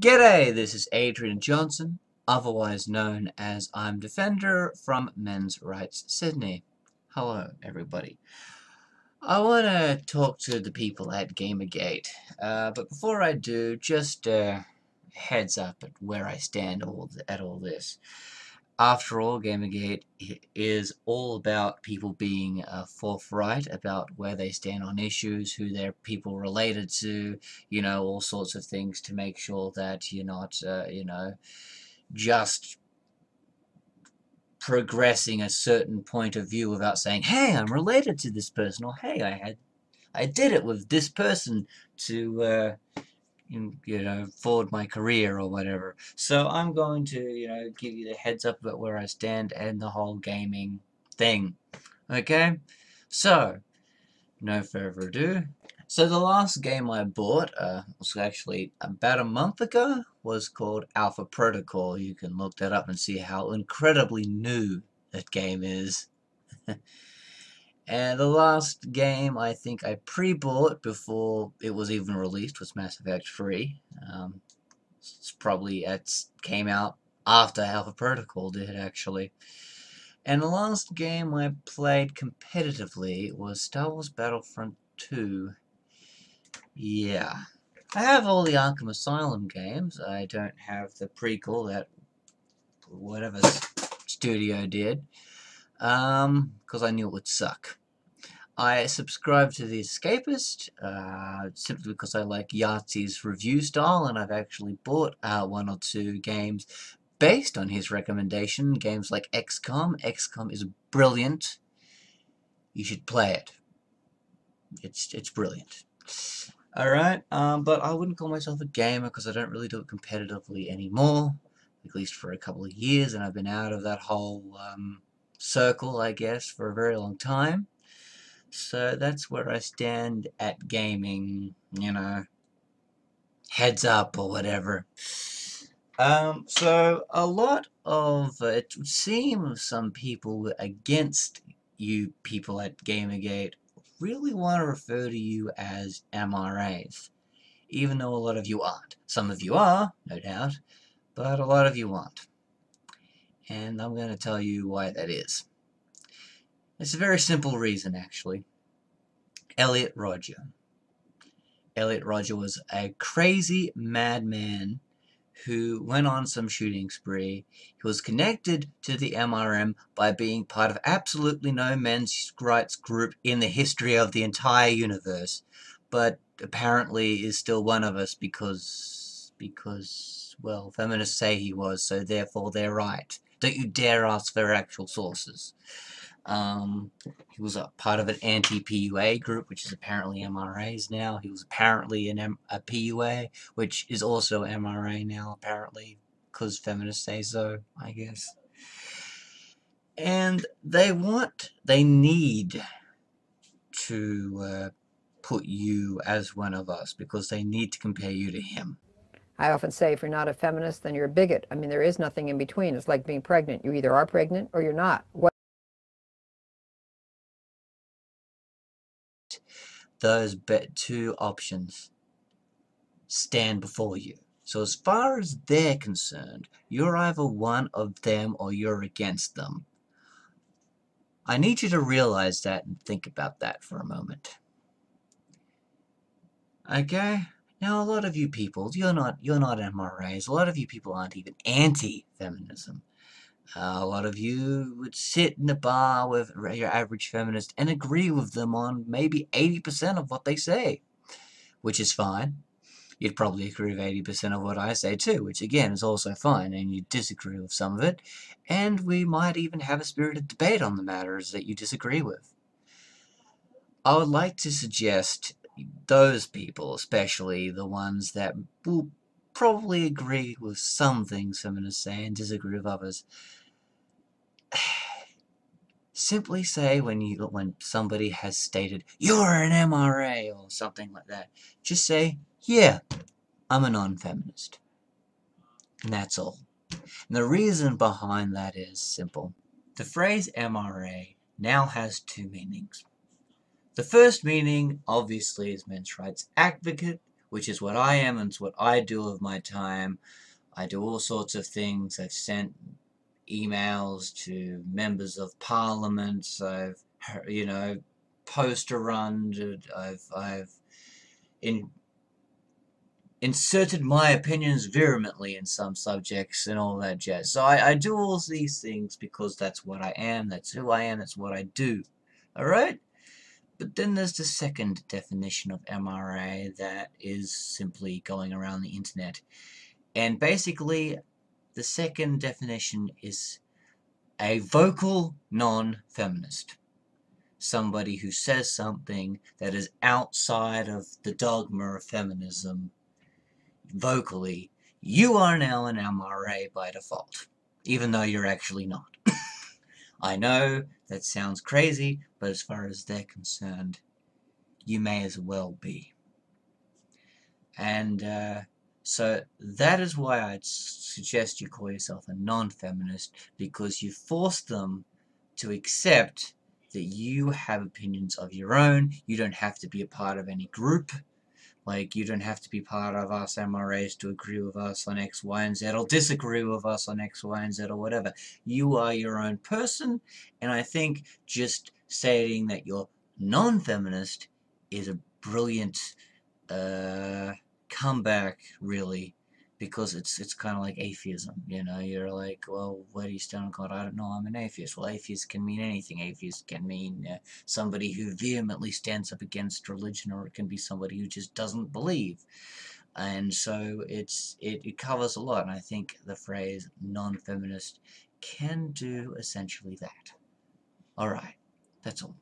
G'day, this is Adrian Johnson, otherwise known as I'm Defender from Men's Rights Sydney. Hello, everybody. I want to talk to the people at GamerGate, but before I do, just heads up at where I stand at all this. After all, GamerGate is all about people being forthright about where they stand on issues, who they're people related to, all sorts of things to make sure that you're not, just progressing a certain point of view without saying, hey, I'm related to this person, or hey, I did it with this person to forward my career or whatever. So I'm going to, give you the heads up about where I stand and the whole gaming thing. Okay? So, no further ado. So the last game I bought, was actually about a month ago, was called Alpha Protocol. You can look that up and see how incredibly new that game is. And the last game I think I pre-bought before it was even released was Mass Effect 3. It came out after Alpha Protocol did, actually. And the last game I played competitively was Star Wars Battlefront 2. Yeah. I have all the Arkham Asylum games. I don't have the prequel that whatever studio did. Because I knew it would suck. I subscribe to The Escapist, simply because I like Yahtzee's review style, and I've actually bought one or two games based on his recommendation. Games like XCOM. XCOM is brilliant. You should play it. It's brilliant. Alright, but I wouldn't call myself a gamer because I don't really do it competitively anymore, at least for a couple of years, and I've been out of that whole circle, I guess, for a very long time. So that's where I stand at gaming, heads up or whatever. So a lot of, it would seem some people against you people at GamerGate really want to refer to you as MRAs, even though a lot of you aren't. Some of you are, no doubt, but a lot of you aren't. And I'm going to tell you why that is. It's a very simple reason, actually. Elliot Rodger. Elliot Rodger was a crazy madman who went on some shooting spree. He was connected to the MRM by being part of absolutely no men's rights group in the history of the entire universe, but apparently is still one of us because, well, feminists say he was, so therefore they're right. Don't you dare ask for actual sources. He was a part of an anti-PUA group, which is apparently MRAs now. He was apparently a PUA, which is also MRA now, apparently, because feminists say so, I guess. And they need to put you as one of us, because they need to compare you to him. I often say if you're not a feminist, then you're a bigot. I mean, there is nothing in between. It's like being pregnant. You either are pregnant or you're not. Those two options stand before you. So as far as they're concerned, you're either one of them or you're against them. I need you to realize that and think about that for a moment. Okay? Now a lot of you people, you're not MRAs. A lot of you people aren't even anti-feminism. A lot of you would sit in a bar with your average feminist and agree with them on maybe 80% of what they say, which is fine. You'd probably agree with 80% of what I say too, which again is also fine, and you disagree with some of it, and we might even have a spirited debate on the matters that you disagree with. I would like to suggest those people, especially the ones that will probably agree with some things feminists say and disagree with others, simply say when somebody has stated, you're an MRA, or something like that, just say, yeah, I'm a non-feminist. And that's all. And the reason behind that is simple. The phrase MRA now has two meanings. The first meaning, obviously, is men's rights advocate, which is what I am and it's what I do with my time. I do all sorts of things. I've sent emails to members of parliament. I've, you know, poster run. I've in, inserted my opinions vehemently in some subjects and all that jazz. So I do all these things because that's what I am. That's who I am. That's what I do. All right. But then there's the second definition of MRA that is simply going around the internet. And basically, the second definition is a vocal non-feminist. Somebody who says something that is outside of the dogma of feminism vocally. You are now an MRA by default, even though you're actually not. I know that sounds crazy, but as far as they're concerned, you may as well be. And so that is why I'd suggest you call yourself a non-feminist, because you force them to accept that you have opinions of your own. You don't have to be a part of any group. Like, you don't have to be part of us MRAs to agree with us on X, Y, and Z, or disagree with us on X, Y, and Z, or whatever. You are your own person, and I think just stating that you're non-feminist is a brilliant comeback, really, because it's kind of like atheism, you know. You're like, well, where do you stand on God? I don't know, I'm an atheist. Well, atheist can mean anything. Atheist can mean somebody who vehemently stands up against religion, or it can be somebody who just doesn't believe. And so it covers a lot, and I think the phrase non-feminist can do essentially that. Alright, that's all.